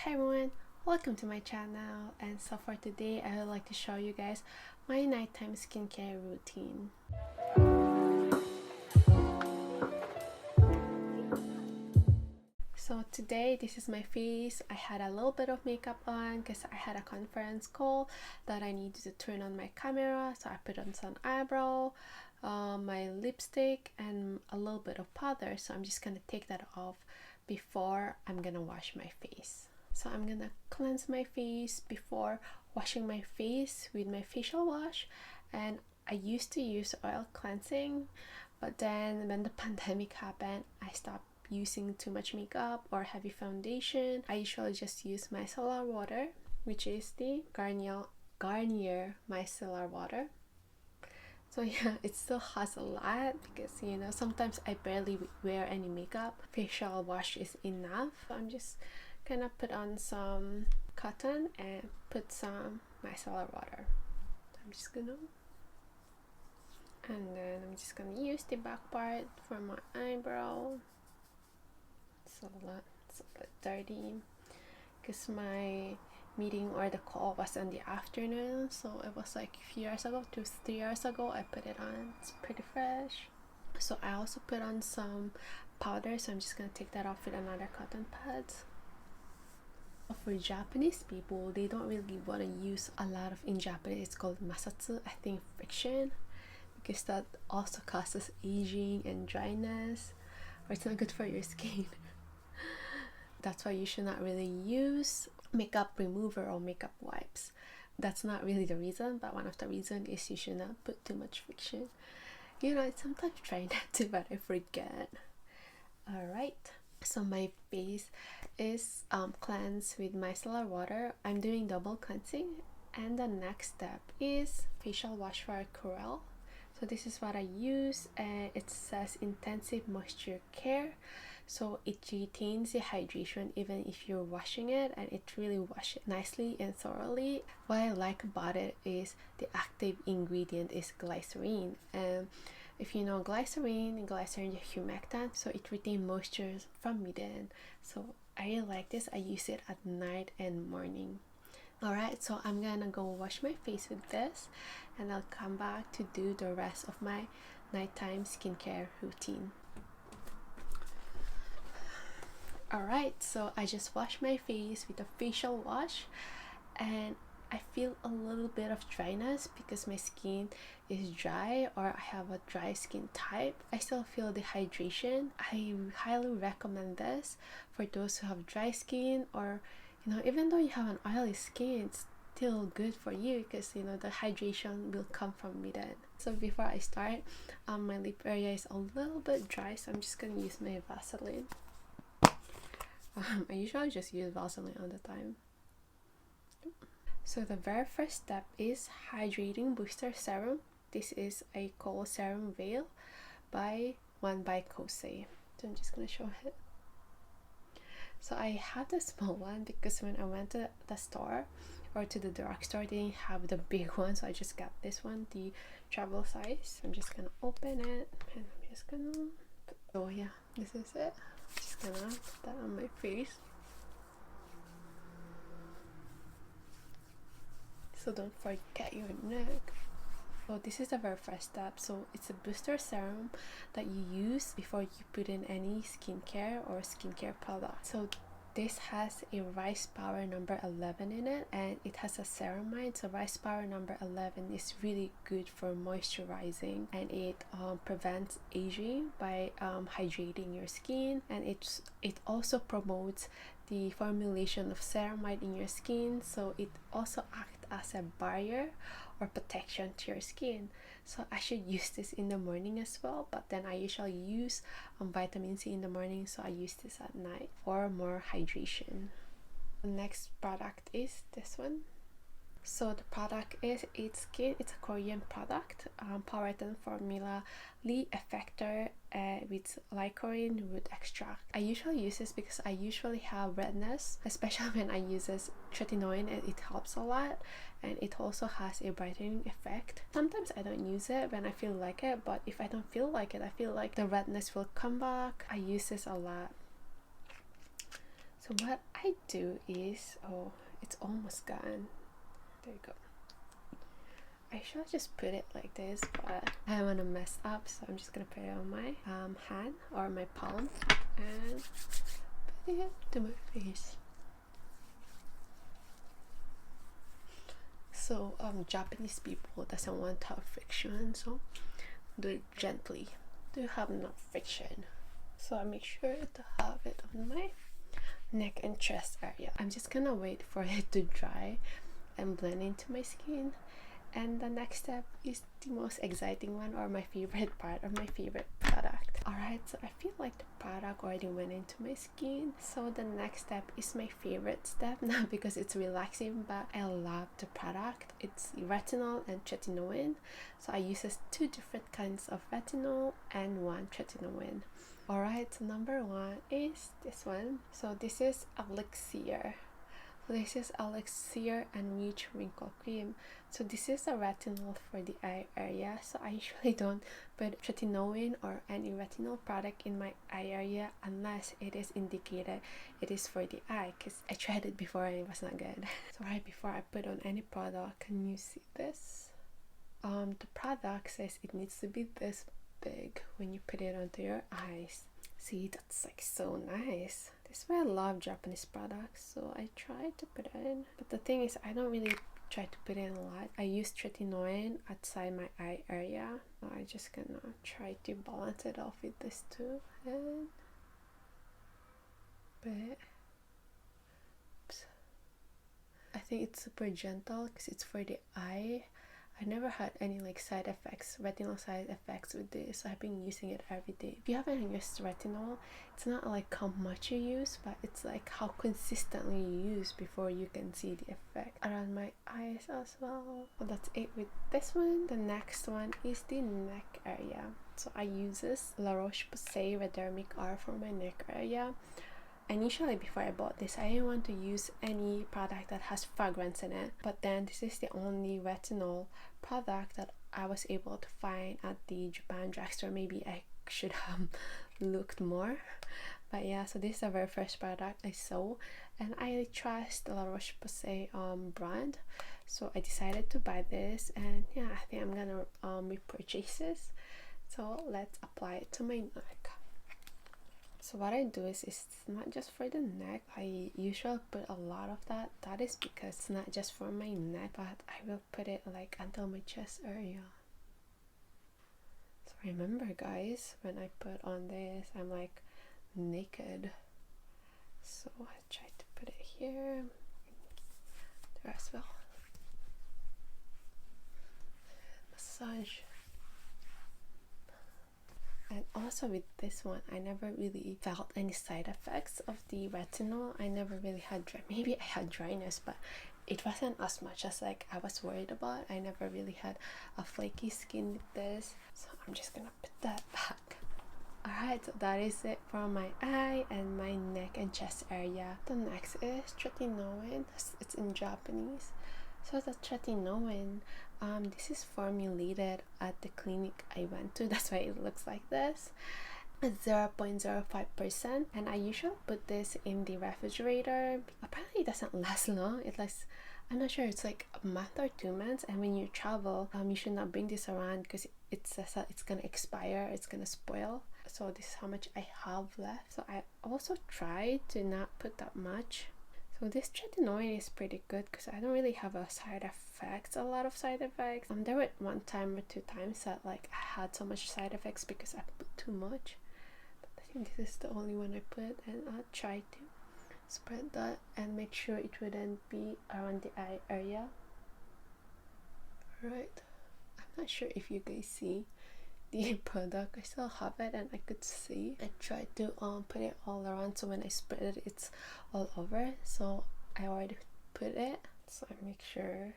Hi everyone, welcome to my channel. And so for today I would like to show you guys my nighttime skincare routine. So today this is my face. I had a little bit of makeup on because I had a conference call that I needed to turn on my camera, so I put on some eyebrow, my lipstick and a little bit of powder. So I'm just gonna take that off before I'm gonna wash my face. So I'm gonna cleanse my face before washing my face with my facial wash. And I used to use oil cleansing, but then when the pandemic happened, I stopped using too much makeup or heavy foundation. I usually just use micellar water, which is the Garnier micellar water. So yeah, it still has a lot because sometimes I barely wear any makeup. Facial wash is enough. I'm just gonna put on some cotton and put some micellar water. I'm just gonna use the back part for my eyebrow. It's a bit dirty because my meeting or the call was in the afternoon, so it was like a few years ago, 2-3 years ago. I put it on. It's pretty fresh. So I also put on some powder, so I'm just gonna take that off with another cotton pad. For Japanese people, they don't really want to use a lot of, in Japanese it's called masatsu, I think friction, because that also causes aging and dryness, or it's not good for your skin. That's why you should not really use makeup remover or makeup wipes. That's not really the reason, but one of the reasons is you should not put too much friction. I sometimes try not to, but I forget. Alright, so my face is cleansed with micellar water. I'm doing double cleansing, and the next step is facial wash for Curél. So this is what I use, and it says intensive moisture care, so it retains the hydration even if you're washing it, and it really washes it nicely and thoroughly. What I like about it is the active ingredient is glycerin, and if you know glycerin is humectant, so it retains moisture from within. So I really like this. I use it at night and morning. Alright, so I'm gonna go wash my face with this, and I'll come back to do the rest of my nighttime skincare routine. Alright, so I just washed my face with a facial wash, and I feel a little bit of dryness because my skin is dry, or I have a dry skin type. I still feel the hydration. I highly recommend this for those who have dry skin, or even though you have an oily skin, it's still good for you because the hydration will come from within. So before I start, my lip area is a little bit dry, so I'm just gonna use my Vaseline. I usually just use Vaseline all the time. So the very first step is Hydrating Booster Serum. This is a Cold Serum Veil by Kose. So I'm just gonna show it. So I have the small one because when I went to the store or to the drugstore, they didn't have the big one, so I just got this one, the travel size. I'm just gonna open it, and I'm just gonna oh yeah, this is it. I'm just gonna put that on my face. So don't forget your neck. So this is the very first step. So it's a booster serum that you use before you put in any skincare or skincare product. So this has a rice power number 11 in it, and it has a ceramide. So rice power number 11 is really good for moisturizing, and it prevents aging by hydrating your skin, and it also promotes the formulation of ceramide in your skin, so it also acts as a barrier or protection to your skin. So I should use this in the morning as well, but then I usually use vitamin C in the morning, so I use this at night for more hydration. The next product is this one. So the product is It's Skin. It's a Korean product, Powerton formula, Effector with Licorin root extract. I usually use this because I usually have redness, especially when I use this Tretinoin, and it helps a lot, and it also has a brightening effect. Sometimes I don't use it when I feel like it, but if I don't feel like it, I feel like the redness will come back. I use this a lot. So what I do is, oh, it's almost gone. There you go. I should just put it like this, but I don't want to mess up, so I'm just gonna put it on my hand or my palm and put it to my face. So Japanese people doesn't want to have friction, so do it gently. Do have no friction. So I make sure to have it on my neck and chest area. I'm just gonna wait for it to dry and blend into my skin. And the next step is the most exciting one, or my favorite part, or my favorite product. Alright, so I feel like the product already went into my skin. So the next step is my favorite step, not because it's relaxing, but I love the product. It's retinol and tretinoin. So I use two different kinds of retinol and one tretinoin. Alright, so number one is this one. So this is Elixir. This is Elixir Enriched Wrinkle Cream. So this is a retinol for the eye area. So I usually don't put tretinoin or any retinol product in my eye area unless it is indicated it is for the eye, because I tried it before and it was not good. So right before I put on any product, can you see this? The product says it needs to be this big when you put it onto your eyes. See, that's like so nice. This is why I love Japanese products, so I try to put it in. But the thing is, I don't really try to put in a lot. I use tretinoin outside my eye area. So I'm just gonna try to balance it off with this too. And but oops. I think it's super gentle because it's for the eye. I never had any like side effects, retinol side effects with this. So I've been using it every day. If you haven't used retinol, it's not like how much you use, but it's like how consistently you use before you can see the effect around my eyes as well. So that's it with this one. The next one is the neck area. So I use this La Roche Posay Redermic R for my neck area. Initially, before I bought this, I didn't want to use any product that has fragrance in it, but then this is the only retinol product that I was able to find at the Japan drugstore. Maybe I should have looked more, but yeah, so this is the very first product I saw, and I trust the La Roche Posay brand, so I decided to buy this, and yeah, I think I'm gonna repurchase this. So let's apply it to my neck. So what I do is it's not just for the neck. I usually put a lot of that. That is because it's not just for my neck, but I will put it like until my chest area. So remember guys, when I put on this, I'm like naked. So I try to put it here, there as well. Massage. And also with this one, I never really felt any side effects of the retinol. I never really had maybe I had dryness, but it wasn't as much as like I was worried about. I never really had a flaky skin with this. So I'm just gonna put that back. Alright, so that is it for my eye and my neck and chest area. The next is Tretinoin. It's in Japanese. So the Tretinoin, this is formulated at the clinic I went to. That's why it looks like this. It's 0.05%, and I usually put this in the refrigerator. Apparently it doesn't last long. It lasts, I'm not sure, it's like a month or 2 months, and when you travel, you should not bring this around because it says that it's gonna expire, it's gonna spoil. So this is how much I have left. So I also try to not put that much. So this tretinoin is pretty good because I don't really have a lot of side effects. There were 1 time or 2 times that like I had so much side effects because I put too much. But I think this is the only one I put, and I'll try to spread that and make sure it wouldn't be around the eye area. Right. I'm not sure if you guys see the product. I still have it and I could see. I tried to put it all around, so when I spread it, it's all over. So I already put it, so I make sure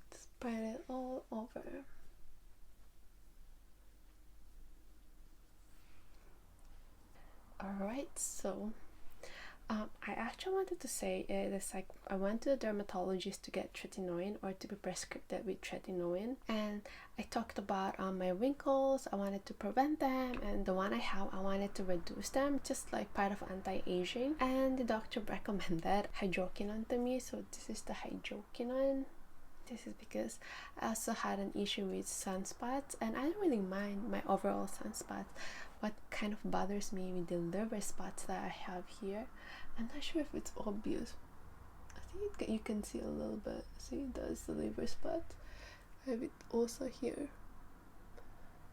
to spread it all over. Alright, so I actually wanted to say it's like I went to a dermatologist to get tretinoin or to be prescribed with tretinoin, and I talked about my wrinkles. I wanted to prevent them, and the one I have, I wanted to reduce them, just like part of anti-aging. And the doctor recommended hydroquinone to me, so this is the hydroquinone. This is because I also had an issue with sunspots, and I don't really mind my overall sunspots. What kind of bothers me with the liver spots that I have here, I'm not sure if it's obvious. I think you can see a little bit. See, that's the liver spot. I have it also here.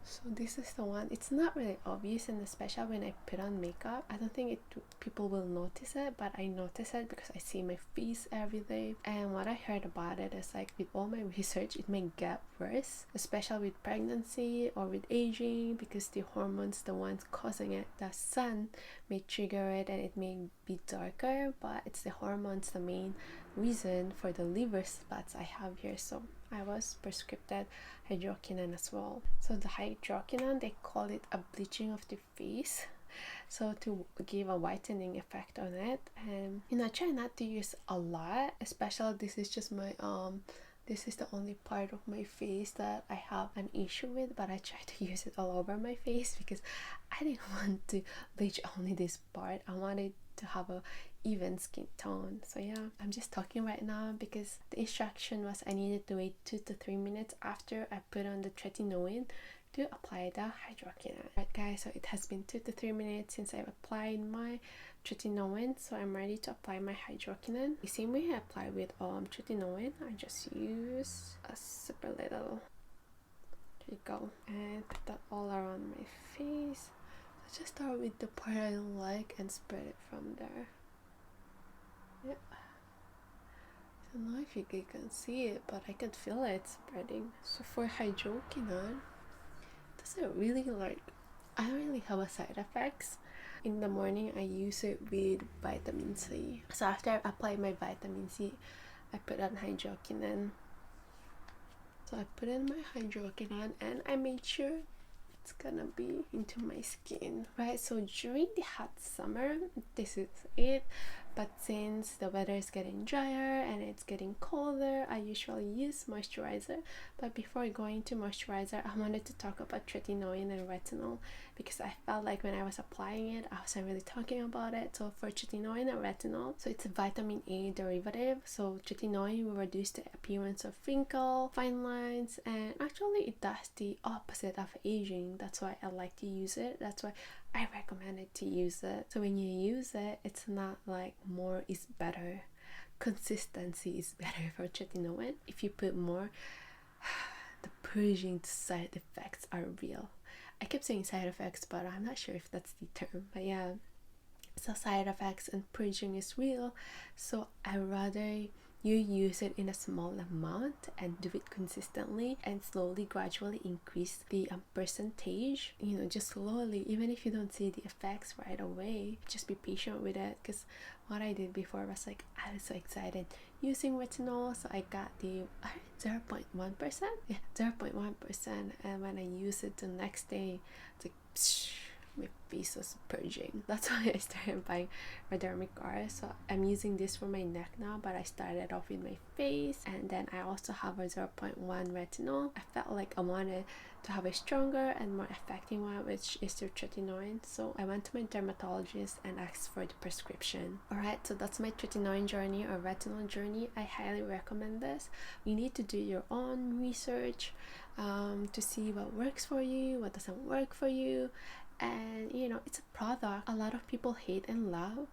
So this is the one. It's not really obvious, and especially when I put on makeup, I don't think people will notice it, but I notice it because I see my face every day. And what I heard about it is like with all my research, it may get worse, especially with pregnancy or with aging, because the hormones, the ones causing it, the sun may trigger it and it may be darker, but it's the hormones the main reason for the liver spots I have here. So I was prescribed hydroquinone as well. So the hydroquinone, they call it a bleaching of the face, so to give a whitening effect on it. And I try not to use a lot, especially this is just my this is the only part of my face that I have an issue with, but I try to use it all over my face because I didn't want to bleach only this part. I wanted to have a even skin tone. So yeah, I'm just talking right now because the instruction was I needed to wait 2 to 3 minutes after I put on the tretinoin to apply the hydroquinone. Right guys, so it has been 2 to 3 minutes since I've applied my tretinoin, so I'm ready to apply my hydroquinone. The same way I apply with tretinoin, I just use a super little. There you go, and put that all around my face. Let's just start with the part I don't like and spread it from there. Yep. I don't know if you can see it, but I can feel it spreading. So for hydroquinone, doesn't really I don't really have a side effects. In the morning, I use it with vitamin C. So after I apply my vitamin C, I put on hydroquinone. So I put in my hydroquinone and I made sure it's gonna be into my skin, right? So during the hot summer, this is it. But since the weather is getting drier and it's getting colder, I usually use moisturizer. But before going to moisturizer, I wanted to talk about tretinoin and retinol because I felt like when I was applying it, I wasn't really talking about it. So for tretinoin and retinol, so it's a vitamin A derivative. So tretinoin will reduce the appearance of wrinkle, fine lines, and actually it does the opposite of aging. That's why I like to use it. That's why I recommend it to use it. So when you use it, it's not like more is better. Consistency is better for tretinoin. If you put more, the purging side effects are real. I keep saying side effects, but I'm not sure if that's the term. But yeah, so side effects and purging is real. So I rather you use it in a small amount and do it consistently and slowly gradually increase the percentage, just slowly. Even if you don't see the effects right away, just be patient with it. Because what I did before was like I was so excited using retinol, so I got the 0.1%, yeah, 0.1%, and when I use it the next day, it's like psh, my face was purging. That's why I started buying Redermic. So I'm using this for my neck now, but I started off with my face, and then I also have a 0.1 retinol. I felt like I wanted to have a stronger and more effective one, which is the tretinoin. So I went to my dermatologist and asked for the prescription. Alright, so that's my tretinoin journey or retinol journey. I highly recommend this. You need to do your own research to see what works for you, what doesn't work for you. And it's a product a lot of people hate and love,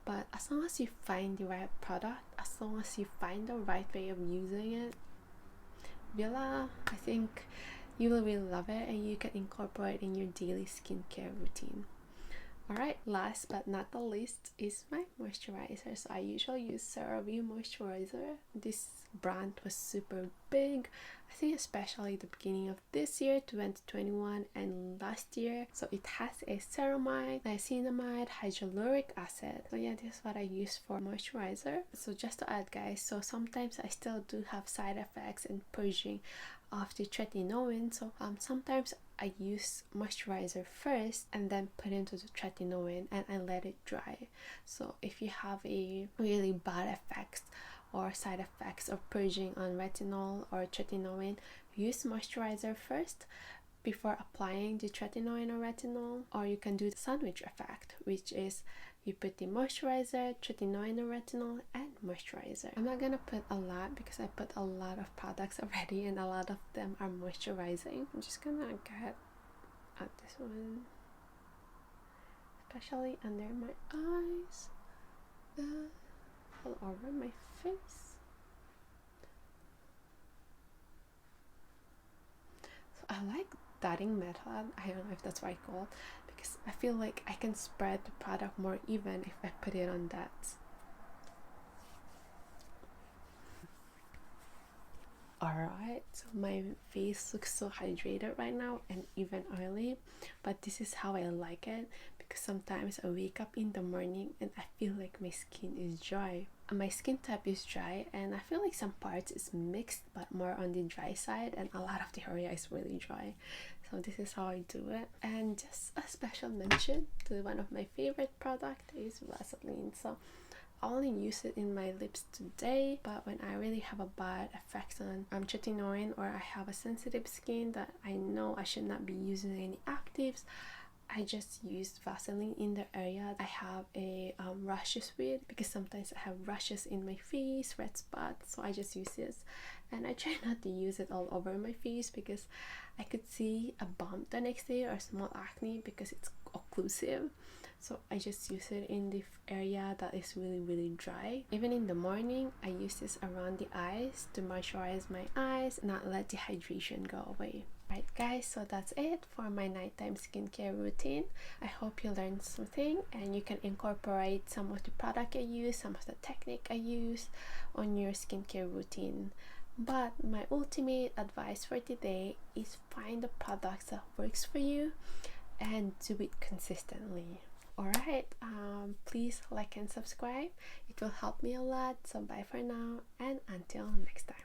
but as long as you find the right product, as long as you find the right way of using it, voila, I think you will really love it and you can incorporate in your daily skincare routine. Alright, last but not the least is my moisturizer. So I usually use Cerave moisturizer. This brand was super big, I think especially the beginning of this year 2021 and last year. So it has a ceramide, niacinamide, hyaluronic acid. So yeah, this is what I use for moisturizer. So just to add guys, so sometimes I still do have side effects and purging of the tretinoin, so sometimes I use moisturizer first and then put into the tretinoin and I let it dry. So if you have a really bad effects or side effects of purging on retinol or tretinoin, use moisturizer first before applying the tretinoin or retinol. Or you can do the sandwich effect, which is you put the moisturizer, tretinoin or retinol, and moisturizer. I'm not gonna put a lot because I put a lot of products already and a lot of them are moisturizing. I'm just gonna get at this one, especially under my eyes, all over my face. So I like dotting method. I don't know if that's what I call it, because I feel like I can spread the product more even if I put it on dots. Alright, so my face looks so hydrated right now and even oily, but this is how I like it, because sometimes I wake up in the morning and I feel like my skin is dry. My skin type is dry and I feel like some parts is mixed but more on the dry side, and a lot of the area is really dry. So this is how I do it. And just a special mention to one of my favorite product is Vaseline. So I only use it in my lips today, but when I really have a bad effect on tretinoin, or I have a sensitive skin that I know I should not be using any actives, I just use Vaseline in the area I have a rashes with, because sometimes I have rashes in my face, red spots, so I just use this. And I try not to use it all over my face because I could see a bump the next day or small acne because it's occlusive. So I just use it in the area that is really dry. Even in the morning, I use this around the eyes to moisturize my eyes, not let the hydration go away. Alright guys, so that's it for my nighttime skincare routine. I hope you learned something and you can incorporate some of the product I use, some of the technique I use on your skincare routine. But my ultimate advice for today is find the products that works for you and do it consistently. Alright, please like and subscribe. It will help me a lot. So bye for now and until next time.